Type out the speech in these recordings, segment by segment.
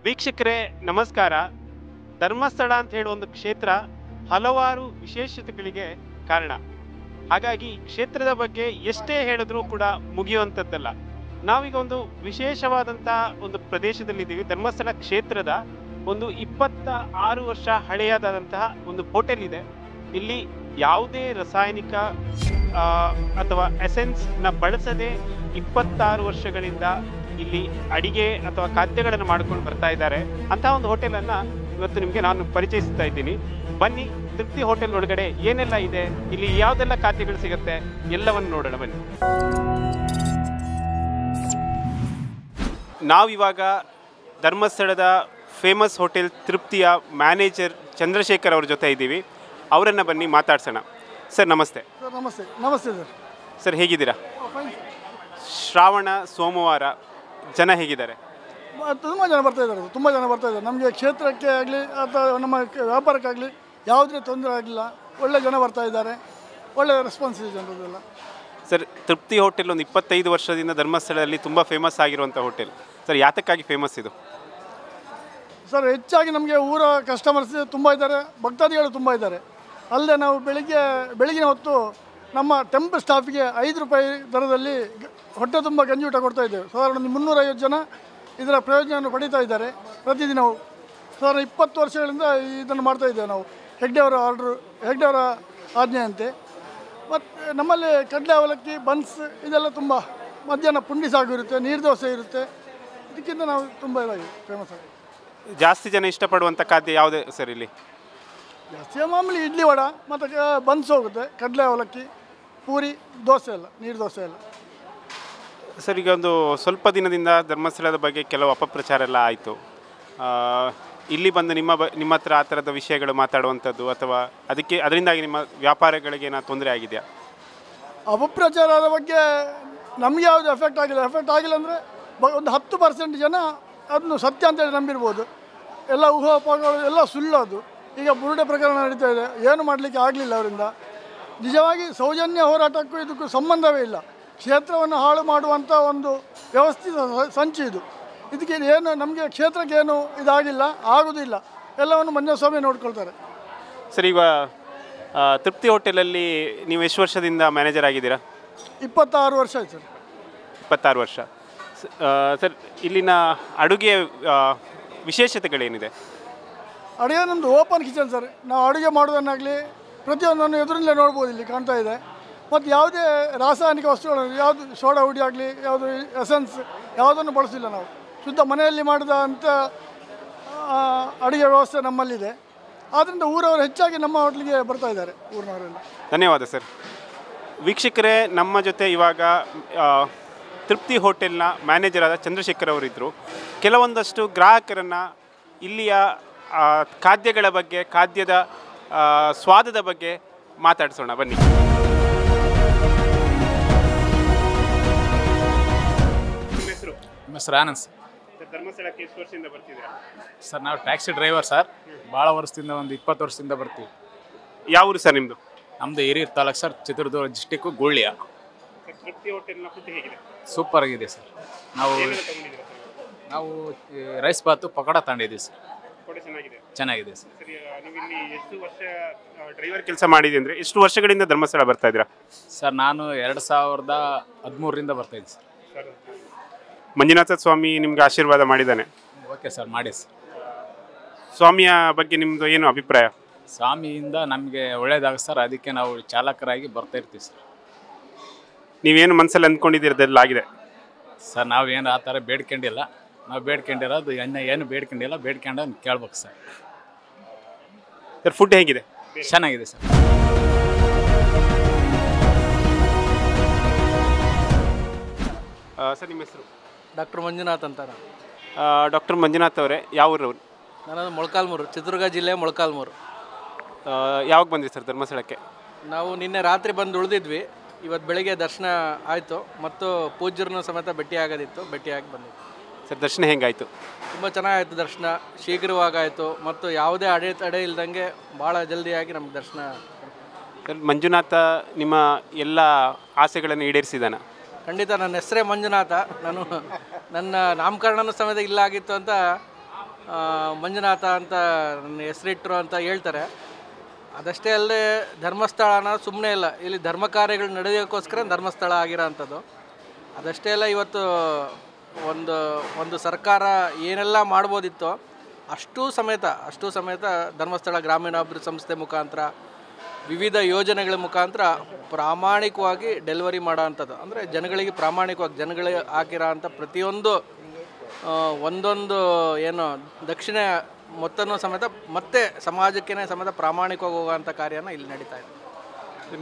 ವೀಕ್ಷಕರೇ ನಮಸ್ಕಾರ. ಧರ್ಮಸ್ಥಳ ಅಂತ ಹೇಳುವ ಒಂದು ಕ್ಷೇತ್ರ ಹಲವಾರು ವಿಶೇಷತೆಗಳಿಗೆ ಕಾರಣ. ಹಾಗಾಗಿ ಕ್ಷೇತ್ರದ ಬಗ್ಗೆ ಎಷ್ಟೇ ಹೇಳಿದ್ರೂ ಕೂಡ ಮುಗಿಯುವಂಥದ್ದಲ್ಲ. ನಾವೀಗ ಒಂದು ವಿಶೇಷವಾದಂತಹ ಒಂದು ಪ್ರದೇಶದಲ್ಲಿದ್ದೀವಿ. ಧರ್ಮಸ್ಥಳ ಕ್ಷೇತ್ರದ ಒಂದು 26 ವರ್ಷ ಹಳೆಯದಾದಂತಹ ಒಂದು ಹೋಟೆಲ್ ಇದೆ. ಇಲ್ಲಿ ಯಾವುದೇ ರಾಸಾಯನಿಕ ಆ, ಅಥವಾ ಎಸೆನ್ಸ್ ನ ಬಳಸದೆ 26 ವರ್ಷಗಳಿಂದ ಇಲ್ಲಿ ಅಡಿಗೆ ಅಥವಾ ಖಾದ್ಯಗಳನ್ನು ಮಾಡ್ಕೊಂಡು ಬರ್ತಾ ಇದ್ದಾರೆ. ಅಂತಹ ಒಂದು ಹೋಟೆಲ್ ಅನ್ನ ಇವತ್ತು ನಿಮಗೆ ನಾನು ಪರಿಚಯಿಸ್ತಾ ಇದ್ದೀನಿ. ಬನ್ನಿ, ತೃಪ್ತಿ ಹೋಟೆಲ್ ಒಳಗಡೆ ಏನೆಲ್ಲ ಇದೆ, ಇಲ್ಲಿ ಯಾವ್ದೆಲ್ಲ ಖಾದ್ಯಗಳು ಸಿಗುತ್ತೆ, ಎಲ್ಲವನ್ನು ನೋಡೋಣ ಬನ್ನಿ. ನಾವಿವಾಗ ಧರ್ಮಸ್ಥಳದ ಫೇಮಸ್ ಹೋಟೆಲ್ ತೃಪ್ತಿಯ ಮ್ಯಾನೇಜರ್ ಚಂದ್ರಶೇಖರ್ ಅವ್ರ ಜೊತೆ ಇದ್ದೀವಿ. ಅವರನ್ನು ಬನ್ನಿ ಮಾತಾಡ್ಸೋಣ. ಸರ್ ನಮಸ್ತೆ. ಸರ್ ನಮಸ್ತೆ. ನಮಸ್ತೆ ಸರ್. ಸರ್ ಹೇಗಿದ್ದೀರಾ? ಫೈನ್. ಶ್ರಾವಣ ಸೋಮವಾರ ಜನ ಹೇಗಿದ್ದಾರೆ? ತುಂಬ ಜನ ಬರ್ತಾ ಇದ್ದಾರೆ, ತುಂಬ ಜನ ಬರ್ತಾ ಇದ್ದಾರೆ. ನಮಗೆ ಕ್ಷೇತ್ರಕ್ಕೆ ಆಗಲಿ ಅಥವಾ ನಮ್ಮ ವ್ಯಾಪಾರಕ್ಕಾಗಲಿ ಯಾವುದೇ ತೊಂದರೆ ಆಗಲಿಲ್ಲ. ಒಳ್ಳೆ ಜನ ಬರ್ತಾ ಇದ್ದಾರೆ, ಒಳ್ಳೆ ರೆಸ್ಪಾನ್ಸ್ ಇದೆ ಜನರದೆಲ್ಲ. ಸರ್, ತೃಪ್ತಿ ಹೋಟೆಲ್ ಒಂದು 25 ವರ್ಷದಿಂದ ಧರ್ಮಸ್ಥಳದಲ್ಲಿ ತುಂಬ ಫೇಮಸ್ ಆಗಿರುವಂಥ ಹೋಟೆಲ್. ಸರ್, ಯಾತಕ್ಕಾಗಿ ಫೇಮಸ್ ಇದು? ಸರ್, ಹೆಚ್ಚಾಗಿ ನಮಗೆ ಊರ ಕಸ್ಟಮರ್ಸ್ ತುಂಬ ಇದ್ದಾರೆ, ಭಕ್ತಾದಿಗಳು ತುಂಬ ಇದ್ದಾರೆ. ಅಲ್ಲದೆ ನಾವು ಬೆಳಗಿನ ಹೊತ್ತು ನಮ್ಮ ಟೆಂಪಲ್ ಸ್ಟಾಫಿಗೆ 5 ರೂಪಾಯಿ ದರದಲ್ಲಿ ಹೊಟ್ಟೆ ತುಂಬ ಗಂಜಿ ಊಟ ಕೊಡ್ತಾ ಇದ್ದೇವೆ. ಸಾಧಾರಣ ಒಂದು 350 ಜನ ಇದರ ಪ್ರಯೋಜನವನ್ನು ಪಡೀತಾ ಇದ್ದಾರೆ ಪ್ರತಿದಿನವೂ. ಸಾಧಾರಣ 20 ವರ್ಷಗಳಿಂದ ಇದನ್ನು ಮಾಡ್ತಾ ಇದ್ದೇವೆ ನಾವು. ಹೆಗ್ಡೆಯವರ ಆಜ್ಞೆಯಂತೆ. ಮತ್ತು ನಮ್ಮಲ್ಲಿ ಕಡಲೆ ಅವಲಕ್ಕಿ, ಬನ್ಸ್ ಇದೆಲ್ಲ ತುಂಬ. ಮಧ್ಯಾಹ್ನ ಪುಂಡಿ ಸಾಗು ಇರುತ್ತೆ, ನೀರು ದೋಸೆ ಇರುತ್ತೆ. ಇದಕ್ಕಿಂತ ನಾವು ತುಂಬ ಇದಾಗಿ ಫೇಮಸ್ ಆಗಿ. ಜಾಸ್ತಿ ಜನ ಇಷ್ಟಪಡುವಂಥ ಖಾದ್ಯ ಯಾವುದೇ ಸರ್ ಇಲ್ಲಿ? ಜಾಸ್ತಿ ಮಾಮೂಲಿ ಇಡ್ಲಿ ವಡ ಮತ್ತು ಬನ್ಸ್ ಹೋಗುತ್ತೆ, ಕಡಲೆ ಅವಲಕ್ಕಿ, ಪೂರಿ, ದೋಸೆ ಎಲ್ಲ, ನೀರು ದೋಸೆ ಎಲ್ಲ. ಸರ್, ಈಗ ಒಂದು ಸ್ವಲ್ಪ ದಿನದಿಂದ ಧರ್ಮಸ್ಥಳದ ಬಗ್ಗೆ ಕೆಲವು ಅಪಪ್ರಚಾರ ಎಲ್ಲ ಆಯಿತು. ಇಲ್ಲಿ ಬಂದು ನಿಮ್ಮ ಹತ್ರ ಆ ಥರದ ವಿಷಯಗಳು ಮಾತಾಡುವಂಥದ್ದು ಅಥವಾ ಅದರಿಂದಾಗಿ ನಿಮ್ಮ ವ್ಯಾಪಾರಗಳಿಗೆ ಏನಾದ್ರು ತೊಂದರೆ ಆಗಿದೆಯಾ? ಅಪಪ್ರಚಾರದ ಬಗ್ಗೆ ನಮಗೆ ಯಾವುದು ಎಫೆಕ್ಟ್ ಆಗಿಲ್ಲ. ಎಫೆಕ್ಟ್ ಆಗಿಲ್ಲ ಅಂದರೆ ಒಂದು 10% ಜನ ಅದನ್ನು ಸತ್ಯ ಅಂತೇಳಿ ನಂಬಿರ್ಬೋದು. ಎಲ್ಲ ಊಹಾಪೋಹಗಳು ಎಲ್ಲ ಸುಳ್ಳು. ಅದು ಈಗ ಬುರುಡೆ ಪ್ರಕರಣ ನಡೀತಾ ಇದೆ, ಏನು ಮಾಡಲಿಕ್ಕೆ ಆಗಲಿಲ್ಲ ಅವರಿಂದ. ನಿಜವಾಗಿ ಸೌಜನ್ಯ ಹೋರಾಟಕ್ಕೂ ಇದಕ್ಕೂ ಸಂಬಂಧವೇ ಇಲ್ಲ. ಕ್ಷೇತ್ರವನ್ನು ಹಾಳು ಮಾಡುವಂಥ ಒಂದು ವ್ಯವಸ್ಥಿತ ಸಂಚು ಇದು. ಇದಕ್ಕೆ ಏನು ನಮಗೆ ಕ್ಷೇತ್ರಕ್ಕೆ ಏನು ಇದಾಗಿಲ್ಲ, ಆಗೋದಿಲ್ಲ. ಎಲ್ಲವನ್ನು ಮಂಜಸ್ವಾಮಿ ನೋಡ್ಕೊಳ್ತಾರೆ. ಸರ್, ಈಗ ತೃಪ್ತಿ ಹೋಟೆಲಲ್ಲಿ ನೀವು ಎಷ್ಟು ವರ್ಷದಿಂದ ಮ್ಯಾನೇಜರ್ ಆಗಿದ್ದೀರಾ? 26 ವರ್ಷ ಆಯ್ತು ಸರ್. 26 ವರ್ಷ. ಸರ್, ಇಲ್ಲಿನ ಅಡುಗೆ ವಿಶೇಷತೆಗಳೇನಿದೆ? ಅಡುಗೆ ನಮ್ಮದು ಓಪನ್ ಕಿಚನ್ ಸರ್. ನಾವು ಅಡುಗೆ ಮಾಡೋದನ್ನಾಗಲಿ ಪ್ರತಿಯೊಂದನ್ನು ಎದುರಲ್ಲೇ ನೋಡ್ಬೋದು, ಇಲ್ಲಿ ಕಾಣ್ತಾ ಇದೆ. ಮತ್ತು ಯಾವುದೇ ರಾಸಾಯನಿಕ ವಸ್ತುಗಳನ್ನು, ಯಾವುದು ಸೋಡಾ ಹುಡಿ ಆಗಲಿ, ಯಾವುದು ಎಸೆನ್ಸ್ ಯಾವುದನ್ನು ಬಳಸಿಲ್ಲ ನಾವು. ಶುದ್ಧ ಮನೆಯಲ್ಲಿ ಮಾಡಿದ ಅಂಥ ಅಡುಗೆ ವ್ಯವಸ್ಥೆ ನಮ್ಮಲ್ಲಿದೆ. ಆದ್ದರಿಂದ ಊರವರು ಹೆಚ್ಚಾಗಿ ನಮ್ಮ ಹೋಟ್ಲಿಗೆ ಬರ್ತಾ ಇದ್ದಾರೆ, ಊರಿನವರೆಲ್ಲ. ಧನ್ಯವಾದ ಸರ್. ವೀಕ್ಷಕರೇ, ನಮ್ಮ ಜೊತೆ ಇವಾಗ ತೃಪ್ತಿ ಹೋಟೆಲ್ನ ಮ್ಯಾನೇಜರ್ ಆದ ಚಂದ್ರಶೇಖರ್ ಅವರಿದ್ದರು. ಕೆಲವೊಂದಷ್ಟು ಗ್ರಾಹಕರನ್ನು ಇಲ್ಲಿಯ ಖಾದ್ಯಗಳ ಬಗ್ಗೆ, ಖಾದ್ಯದ ಸ್ವಾದದ ಬಗ್ಗೆ ಮಾತಾಡಿಸೋಣ ಬನ್ನಿ. ನಮ್ಮ ಹೆಸರು ಆನಂದ್ ಸರ್. ಧರ್ಮಸ್ಥಳಕ್ಕೆ ಎಷ್ಟು ವರ್ಷದಿಂದ ಬರ್ತಿದ್ದೀರಾ? ಸರ್, ನಾವು ಟ್ಯಾಕ್ಸಿ ಡ್ರೈವರ್ ಸರ್. ಭಾಳ ವರ್ಷದಿಂದ, ಒಂದು 20 ವರ್ಷದಿಂದ ಬರ್ತೀವಿ. ಯಾವ ಊರು ಸರ್ ನಿಮ್ಮದು? ನಮ್ಮದು ಹಿರಿಯೂರು ತಾಲೂಕು ಸರ್, ಚಿತ್ರದುರ್ಗ ಡಿಸ್ಟಿಕ್ಕು, ಗುಳ್ಳಿಯ. ತೃಪ್ತಿ ಹೋಟೆಲ್ನ ಫುಡ್ ಹೇಗಿದೆ? ಸೂಪರ್ ಆಗಿದೆ ಸರ್. ನಾವು ರೈಸ್ ಬಾತು ಪಕೋಡ ತಗೊಂಡಿದ್ದೀವಿ ಸರ್. ಚೆನ್ನಾಗಿದೆ ಸರ್. ಸರಿ, ನೀವು ಇಲ್ಲಿ ಎಷ್ಟು ವರ್ಷ ಡ್ರೈವರ್ ಕೆಲಸ ಮಾಡಿದೆ ಅಂದರೆ ಎಷ್ಟು ವರ್ಷಗಳಿಂದ ಧರ್ಮಸ್ಥಳ ಬರ್ತಾ ಇದ್ದೀರಾ? ಸರ್, ನಾನು 2013ರಿಂದ ಬರ್ತಾಯಿದ್ದೆ ಸರ್. ಮಂಜುನಾಥ ಸ್ವಾಮಿ ನಿಮ್ಗೆ ಆಶೀರ್ವಾದ ಮಾಡಿದ್ದಾನೆ. ಓಕೆ ಸರ್, ಮಾಡಿ ಸರ್. ಸ್ವಾಮಿಯ ಬಗ್ಗೆ ನಿಮ್ಮದು ಏನು ಅಭಿಪ್ರಾಯ? ಸ್ವಾಮಿಯಿಂದ ನಮಗೆ ಒಳ್ಳೇದಾಗ ಸರ್, ಅದಕ್ಕೆ ನಾವು ಚಾಲಕರಾಗಿ ಬರ್ತಾ ಇರ್ತೀವಿ ಸರ್. ನೀವೇನು ಮನಸ್ಸಲ್ಲಿ ಅಂದ್ಕೊಂಡಿದ್ದೀರದೆಲ್ಲ ಆಗಿದೆ ಸರ್? ನಾವೇನು ಆ ಥರ ಬೇಡ್ಕೊಂಡಿಲ್ಲ. ನಾವು ಬೇಡ್ಕೊಂಡಿರೋದು ಏನು ಬೇಡ್ಕೊಂಡಿಲ್ಲ, ಬೇಡ್ಕೊಂಡು ಕೇಳ್ಬೇಕು ಸರ್. ಸರ್, ಫುಡ್ ಹೇಗಿದೆ? ಚೆನ್ನಾಗಿದೆ ಸರ್. ಸರ್, ನಿಮ್ಮ ಹೆಸರು? ಡಾಕ್ಟರ್ ಮಂಜುನಾಥ್ ಅಂತಾರೆ. ಡಾಕ್ಟರ್ ಮಂಜುನಾಥ್ ಅವರೇ, ಯಾವ ಊರವರು? ನನ್ನದು ಮೊಳಕಾಲ್ಮೂರು, ಚಿತ್ರದುರ್ಗ ಜಿಲ್ಲೆ ಮೊಳಕಾಲ್ಮೂರು. ಯಾವಾಗ ಬಂದ್ರಿ ಸರ್ ಧರ್ಮಸ್ಥಳಕ್ಕೆ? ನಾವು ನಿನ್ನೆ ರಾತ್ರಿ ಬಂದು ಉಳಿದಿದ್ವಿ. ಇವತ್ತು ಬೆಳಿಗ್ಗೆ ದರ್ಶನ ಆಯಿತು ಮತ್ತು ಪೂಜ್ಯರನ್ನು ಸಮೇತ ಭೇಟಿಯಾಗೋದಿತ್ತು, ಭೇಟಿಯಾಗಿ ಬಂದಿದ್ವಿ. ಸರ್, ದರ್ಶನ ಹೆಂಗಾಯಿತು? ತುಂಬ ಚೆನ್ನಾಗಾಯಿತು ದರ್ಶನ, ಶೀಘ್ರವಾಗಾಯಿತು ಮತ್ತು ಯಾವುದೇ ಅಡೆ ಇಲ್ದಂಗೆ ಭಾಳ ಜಲ್ದಿಯಾಗಿ ನಮ್ಗೆ ದರ್ಶನ. ಸರ್, ಮಂಜುನಾಥ ನಿಮ್ಮ ಎಲ್ಲ ಆಸೆಗಳನ್ನು ಈಡೇರಿಸಿದಾನ? ಖಂಡಿತ. ನನ್ನ ಹೆಸರೇ ಮಂಜುನಾಥ. ನನ್ನ ನಾಮಕರಣನೂ ಸಮೇತ ಇಲ್ಲ ಆಗಿತ್ತು ಅಂತ ಮಂಜುನಾಥ ಅಂತ ನನ್ನ ಹೆಸರಿಟ್ಟರು ಅಂತ ಹೇಳ್ತಾರೆ. ಅದಷ್ಟೇ ಅಲ್ಲದೆ ಧರ್ಮಸ್ಥಳ ಅನ್ನೋದು ಸುಮ್ಮನೆ ಇಲ್ಲ, ಇಲ್ಲಿ ಧರ್ಮ ಕಾರ್ಯಗಳು ನಡೆಯೋಕ್ಕೋಸ್ಕರ ಧರ್ಮಸ್ಥಳ ಆಗಿರೋ ಅಂಥದ್ದು. ಅದಷ್ಟೇ ಅಲ್ಲ, ಇವತ್ತು ಒಂದು ಸರ್ಕಾರ ಏನೆಲ್ಲ ಮಾಡ್ಬೋದಿತ್ತೋ ಅಷ್ಟೂ ಸಮೇತ ಧರ್ಮಸ್ಥಳ ಗ್ರಾಮೀಣಾಭಿವೃದ್ಧಿ ಸಂಸ್ಥೆ ಮುಖಾಂತರ ವಿವಿಧ ಯೋಜನೆಗಳ ಮುಖಾಂತರ ಪ್ರಾಮಾಣಿಕವಾಗಿ ಡೆಲಿವರಿ ಮಾಡೋ ಅಂಥದ್ದು. ಅಂದರೆ ಜನಗಳಿಗೆ ಪ್ರಾಮಾಣಿಕವಾಗಿ ಜನಗಳಿಗೆ ಹಾಕಿರೋ ಅಂಥ ಪ್ರತಿಯೊಂದು ಒಂದೊಂದು ಏನು ದಕ್ಷಿಣ ಮೊತ್ತನೂ ಸಮೇತ ಮತ್ತೆ ಸಮಾಜಕ್ಕೇ ಸಮೇತ ಪ್ರಾಮಾಣಿಕವಾಗಿ ಹೋಗೋವಂಥ ಕಾರ್ಯನ ಇಲ್ಲಿ ನಡೀತಾ ಇದೆ.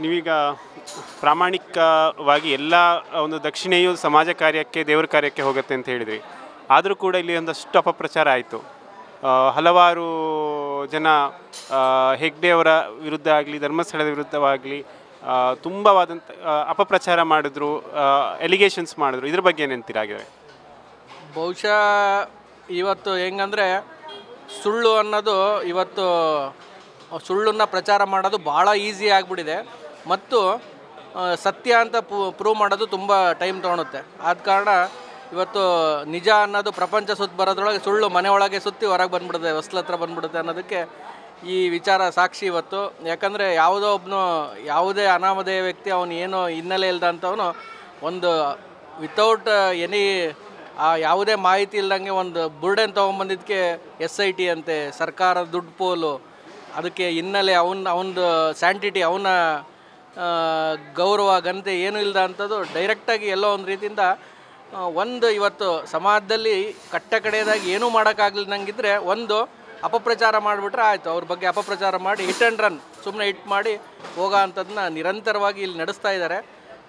ನೀವೀಗ ಪ್ರಾಮಾಣಿಕವಾಗಿ ಎಲ್ಲ ಒಂದು ದಕ್ಷಿಣೆಯು ಸಮಾಜ ಕಾರ್ಯಕ್ಕೆ ದೇವರ ಕಾರ್ಯಕ್ಕೆ ಹೋಗುತ್ತೆ ಅಂತ ಹೇಳಿದ್ರಿ. ಆದರೂ ಕೂಡ ಇಲ್ಲಿ ಒಂದಷ್ಟು ಅಪಪ್ರಚಾರ ಆಯಿತು. ಹಲವಾರು ಜನ ಹೆಗ್ಡೆಯವರ ವಿರುದ್ಧ ಆಗಲಿ ಧರ್ಮಸ್ಥಳದ ವಿರುದ್ಧವಾಗಲಿ ತುಂಬವಾದಂಥ ಅಪಪ್ರಚಾರ ಮಾಡಿದ್ರು, ಎಲಿಗೇಷನ್ಸ್ ಮಾಡಿದ್ರು. ಇದ್ರ ಬಗ್ಗೆ ಏನೆಂತೀರಾಗಿದೆ? ಬಹುಶಃ ಇವತ್ತು ಹೆಂಗಂದರೆ ಸುಳ್ಳು ಅನ್ನೋದು ಇವತ್ತು ಸುಳ್ಳನ್ನು ಪ್ರಚಾರ ಮಾಡೋದು ಭಾಳ ಈಸಿ ಆಗಿಬಿಟ್ಟಿದೆ ಮತ್ತು ಸತ್ಯ ಅಂತ ಪ್ರೂವ್ ಮಾಡೋದು ತುಂಬ ಟೈಮ್ ತೊಗೊಳುತ್ತೆ. ಆದ ಕಾರಣ ಇವತ್ತು ನಿಜ ಅನ್ನೋದು ಪ್ರಪಂಚ ಸುತ್ತ ಬರೋದ್ರೊಳಗೆ ಸುಳ್ಳು ಮನೆಯೊಳಗೆ ಸುತ್ತಿ ಹೊರಗೆ ಬಂದ್ಬಿಡುತ್ತೆ, ಹೊಸ್ಲ ಹತ್ರ ಬಂದ್ಬಿಡುತ್ತೆ ಅನ್ನೋದಕ್ಕೆ ಈ ವಿಚಾರ ಸಾಕ್ಷಿ ಇವತ್ತು. ಯಾಕಂದರೆ ಯಾವುದೋ ಒಬ್ಬನು ಯಾವುದೇ ಅನಾಮಧೇಯ ವ್ಯಕ್ತಿ ಅವನು ಏನೋ ಹಿನ್ನೆಲೆ ಇಲ್ದಂಥವನು ಒಂದು ವಿತೌಟ್ ಎನಿ ಯಾವುದೇ ಮಾಹಿತಿ ಇಲ್ದಂಗೆ ಒಂದು ಬುರ್ಡೆನ್ ತೊಗೊಂಬಂದಿದ್ದಕ್ಕೆ SIT ಅಂತೆ, ಸರ್ಕಾರದ ದುಡ್ಡು ಪೋಲು, ಅದಕ್ಕೆ ಹಿನ್ನೆಲೆ ಅವನದು ಸ್ಯಾಂಟಿಟಿ, ಅವನ ಗೌರವ ಘನತೆ ಏನೂ ಇಲ್ದ ಅಂಥದ್ದು ಡೈರೆಕ್ಟಾಗಿ ಎಲ್ಲೋ ಒಂದು ರೀತಿಯಿಂದ ಇವತ್ತು ಸಮಾಜದಲ್ಲಿ ಕಟ್ಟ ಕಡೆಯದಾಗಿ ಏನೂ ಮಾಡೋಕ್ಕಾಗಲಿಲ್ಲಂಗಿದ್ರೆ ಒಂದು ಅಪಪ್ರಚಾರ ಮಾಡಿಬಿಟ್ರೆ ಆಯಿತು. ಅವ್ರ ಬಗ್ಗೆ ಅಪಪ್ರಚಾರ ಮಾಡಿ ಹಿಟ್ ಆ್ಯಂಡ್ ರನ್ ಸುಮ್ಮನೆ ಹಿಟ್ ಮಾಡಿ ಹೋಗೋ ಅಂಥದ್ದನ್ನ ನಿರಂತರವಾಗಿ ಇಲ್ಲಿ ನಡೆಸ್ತಾ ಇದ್ದಾರೆ.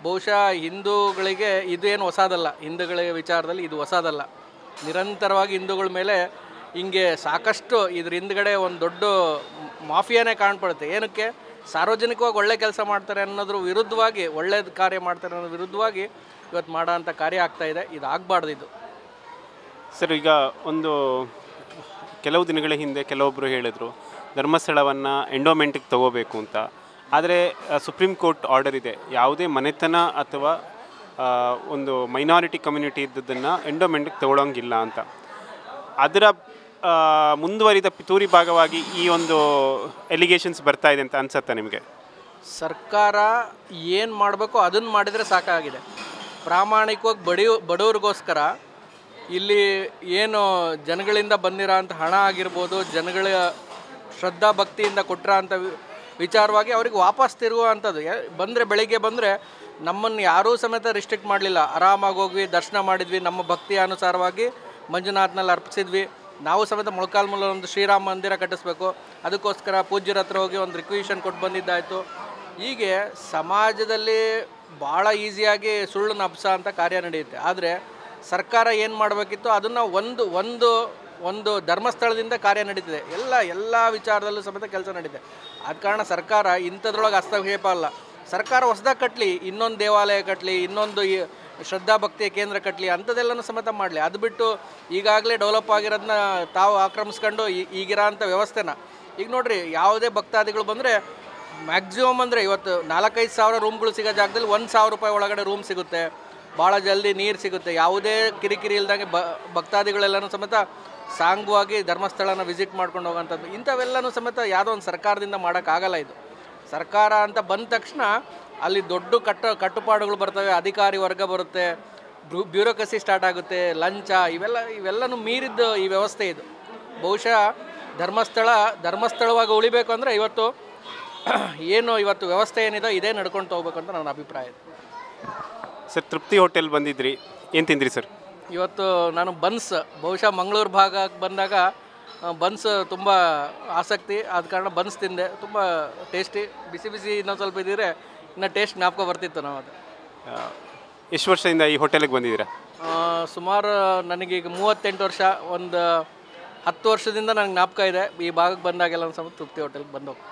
ಬಹುಶಃ ಹಿಂದೂಗಳಿಗೆ ಇದೇನು ಹೊಸದಲ್ಲ, ಹಿಂದೂಗಳ ವಿಚಾರದಲ್ಲಿ ಇದು ಹೊಸದಲ್ಲ. ನಿರಂತರವಾಗಿ ಹಿಂದೂಗಳ ಮೇಲೆ ಹಿಂಗೆ ಸಾಕಷ್ಟು ಇದ್ರ ಹಿಂದ್ಗಡೆ ಒಂದು ದೊಡ್ಡ ಮಾಫಿಯಾನೇ ಕಾಣ್ಪಡುತ್ತೆ. ಏನಕ್ಕೆ? ಸಾರ್ವಜನಿಕವಾಗಿ ಒಳ್ಳೆ ಕೆಲಸ ಮಾಡ್ತಾರೆ ಅನ್ನೋದ್ರ ವಿರುದ್ಧವಾಗಿ, ಒಳ್ಳೆಯ ಕಾರ್ಯ ಮಾಡ್ತಾರೆ ಅನ್ನೋದ್ರ ವಿರುದ್ಧವಾಗಿ ಇವತ್ತು ಮಾಡೋ ಅಂಥ ಕಾರ್ಯ ಆಗ್ತಾಯಿದೆ. ಇದು ಆಗಬಾರ್ದು. ಇದು ಸರ್, ಈಗ ಕೆಲವು ದಿನಗಳ ಹಿಂದೆ ಕೆಲವೊಬ್ಬರು ಹೇಳಿದರು ಧರ್ಮಸ್ಥಳವನ್ನು ಎಂಡೋಮೆಂಟಿಗೆ ತಗೋಬೇಕು ಅಂತ. ಆದರೆ ಸುಪ್ರೀಂ ಕೋರ್ಟ್ ಆರ್ಡರ್ ಇದೆ, ಯಾವುದೇ ಮನೆತನ ಅಥವಾ ಒಂದು ಮೈನಾರಿಟಿ ಕಮ್ಯುನಿಟಿ ಇದ್ದದನ್ನು ಎಂಡೋಮೆಂಟಿಗೆ ತಗೊಳ್ಳೋಂಗಿಲ್ಲ ಅಂತ. ಅದರ ಮುಂದುವರಿದ ಪಿತೂರಿ ಭಾಗವಾಗಿ ಈ ಒಂದು ಎಲಿಗೇಷನ್ಸ್ ಬರ್ತಾ ಇದೆ ಅಂತ ಅನ್ಸುತ್ತಾ ನಿಮಗೆ? ಸರ್ಕಾರ ಏನು ಮಾಡಬೇಕು ಅದನ್ನು ಮಾಡಿದರೆ ಸಾಕಾಗಿದೆ. ಪ್ರಾಮಾಣಿಕವಾಗಿ ಬಡವ್ರಿಗೋಸ್ಕರ ಇಲ್ಲಿ ಏನು ಜನಗಳಿಂದ ಬಂದಿರೋ ಅಂಥ ಹಣ ಆಗಿರ್ಬೋದು, ಜನಗಳ ಶ್ರದ್ಧಾ ಭಕ್ತಿಯಿಂದ ಕೊಟ್ಟಿರೋ ಅಂಥ ವಿಚಾರವಾಗಿ ಅವ್ರಿಗೆ ವಾಪಸ್ ತಿರುಗೋ ಅಂಥದ್ದು. ಬಂದರೆ ಬೆಳಿಗ್ಗೆ ಬಂದರೆ ನಮ್ಮನ್ನು ಯಾರೂ ಸಮೇತ ರಿಸ್ಟ್ರಿಕ್ಟ್ ಮಾಡಲಿಲ್ಲ, ಆರಾಮಾಗಿ ಹೋಗ್ವಿ, ದರ್ಶನ ಮಾಡಿದ್ವಿ, ನಮ್ಮ ಭಕ್ತಿ ಅನುಸಾರವಾಗಿ ಮಂಜುನಾಥನಲ್ಲಿ ಅರ್ಪಿಸಿದ್ವಿ. ನಾವು ಸಮೇತ ಮೊಳಕಾಲ್ಮೂಲ ಒಂದು ಶ್ರೀರಾಮ ಮಂದಿರ ಕಟ್ಟಿಸ್ಬೇಕು, ಅದಕ್ಕೋಸ್ಕರ ಪೂಜ್ಯರ ಹತ್ರ ಹೋಗಿ ಒಂದು ರಿಕ್ವಿಷನ್ ಕೊಟ್ಟು ಬಂದಿದ್ದಾಯಿತು. ಹೀಗೆ ಸಮಾಜದಲ್ಲಿ ಭಾಳ ಈಸಿಯಾಗಿ ಸುಳ್ಳನ್ನು ಹಬ್ಸೋ ಅಂಥ ಕಾರ್ಯ ನಡೆಯುತ್ತೆ. ಆದರೆ ಸರ್ಕಾರ ಏನು ಮಾಡಬೇಕಿತ್ತು ಅದನ್ನು ಒಂದು ಧರ್ಮಸ್ಥಳದಿಂದ ಕಾರ್ಯ ನಡೀತಿದೆ. ಎಲ್ಲ ವಿಚಾರದಲ್ಲೂ ಸಮೇತ ಕೆಲಸ ನಡೀತಿದೆ. ಆದ ಕಾರಣ ಸರ್ಕಾರ ಇಂಥದ್ರೊಳಗೆ ಹಸ್ತಕ್ಷೇಪ ಅಲ್ಲ. ಸರ್ಕಾರ ಹೊಸದಾಗಿ ಕಟ್ಟಲಿ, ಇನ್ನೊಂದು ದೇವಾಲಯ ಕಟ್ಟಲಿ, ಇನ್ನೊಂದು ಶ್ರದ್ಧಾಭಕ್ತಿಯ ಕೇಂದ್ರ ಕಟ್ಟಲಿ, ಅಂಥದ್ದೆಲ್ಲನೂ ಸಮೇತ ಮಾಡಲಿ. ಅದು ಬಿಟ್ಟು ಈಗಾಗಲೇ ಡೆವಲಪ್ ಆಗಿರೋದನ್ನ ತಾವು ಆಕ್ರಮಿಸ್ಕೊಂಡು ಈಗಿರೋ ಅಂಥ ವ್ಯವಸ್ಥೆನ ಈಗ ನೋಡಿರಿ, ಯಾವುದೇ ಭಕ್ತಾದಿಗಳು ಬಂದರೆ ಮ್ಯಾಕ್ಸಿಮಮ್ ಅಂದರೆ ಇವತ್ತು 4-5 ಸಾವಿರ ರೂಮ್ಗಳು ಸಿಗೋ ಜಾಗದಲ್ಲಿ 1,000 ರೂಪಾಯಿ ಒಳಗಡೆ ರೂಮ್ ಸಿಗುತ್ತೆ, ಭಾಳ ಜಲ್ದಿ ನೀರು ಸಿಗುತ್ತೆ, ಯಾವುದೇ ಕಿರಿಕಿರಿ ಇಲ್ದಂಗೆ ಭಕ್ತಾದಿಗಳೆಲ್ಲನೂ ಸಮೇತ ಸಾಂಗವಾಗಿ ಧರ್ಮಸ್ಥಳನ ವಿಸಿಟ್ ಮಾಡ್ಕೊಂಡು ಹೋಗೋಂಥದ್ದು. ಇಂಥವೆಲ್ಲನೂ ಸಮೇತ ಯಾವುದೋ ಒಂದು ಸರ್ಕಾರದಿಂದ ಮಾಡೋಕ್ಕಾಗಲ್ಲ. ಇದು ಸರ್ಕಾರ ಅಂತ ಬಂದ ತಕ್ಷಣ ಅಲ್ಲಿ ದೊಡ್ಡ ಕಟ್ಟುಪಾಡುಗಳು ಬರ್ತವೆ, ಅಧಿಕಾರಿ ವರ್ಗ ಬರುತ್ತೆ, ಬ್ಯೂರೋಕ್ರಸಿ ಸ್ಟಾರ್ಟ್ ಆಗುತ್ತೆ, ಲಂಚ, ಇವೆಲ್ಲನೂ ಮೀರಿದ್ದು ಈ ವ್ಯವಸ್ಥೆ ಇದು. ಬಹುಶಃ ಧರ್ಮಸ್ಥಳವಾಗಿ ಉಳಿಬೇಕು ಅಂದರೆ ಇವತ್ತು ವ್ಯವಸ್ಥೆ ಏನಿದೆ ಇದೇ ನಡ್ಕೊಂಡು ಹೋಗ್ಬೇಕು ಅಂತ ನನ್ನ ಅಭಿಪ್ರಾಯ. ಸರ್, ತೃಪ್ತಿ ಹೋಟೆಲ್ ಬಂದಿದ್ರಿ, ಏನು ತಿಂದ್ರಿ ಸರ್? ಇವತ್ತು ನಾನು ಬಹುಶಃ ಮಂಗಳೂರು ಭಾಗಕ್ಕೆ ಬಂದಾಗ ಬನ್ಸ್ ತುಂಬ ಆಸಕ್ತಿ, ಆದ ಕಾರಣ ಬನ್ಸ್ ತಿಂದೆ. ತುಂಬ ಟೇಸ್ಟಿ, ಬಿಸಿ ಇನ್ನೊಂದು ಸ್ವಲ್ಪ ಇದ್ದಿದ್ರೆ ಇನ್ನು ಟೇಸ್ಟ್ ಜ್ಞಾಪಕ ಬರ್ತಿತ್ತು. ನಾವು ಅದು ಎಷ್ಟು ವರ್ಷದಿಂದ ಈ ಹೋಟೆಲಿಗೆ ಬಂದಿದ್ದೀರಾ? ಸುಮಾರು ನನಗೀಗ 38 ವರ್ಷ. ಒಂದು 10 ವರ್ಷದಿಂದ ನನಗೆ ಜ್ಞಾಪಕ ಇದೆ ಈ ಭಾಗಕ್ಕೆ ಬಂದಾಗೆಲ್ಲ ಒಂದು ಸ್ವಲ್ಪ ತೃಪ್ತಿ ಹೋಟೆಲ್ಗೆ ಬಂದೋಗಿ.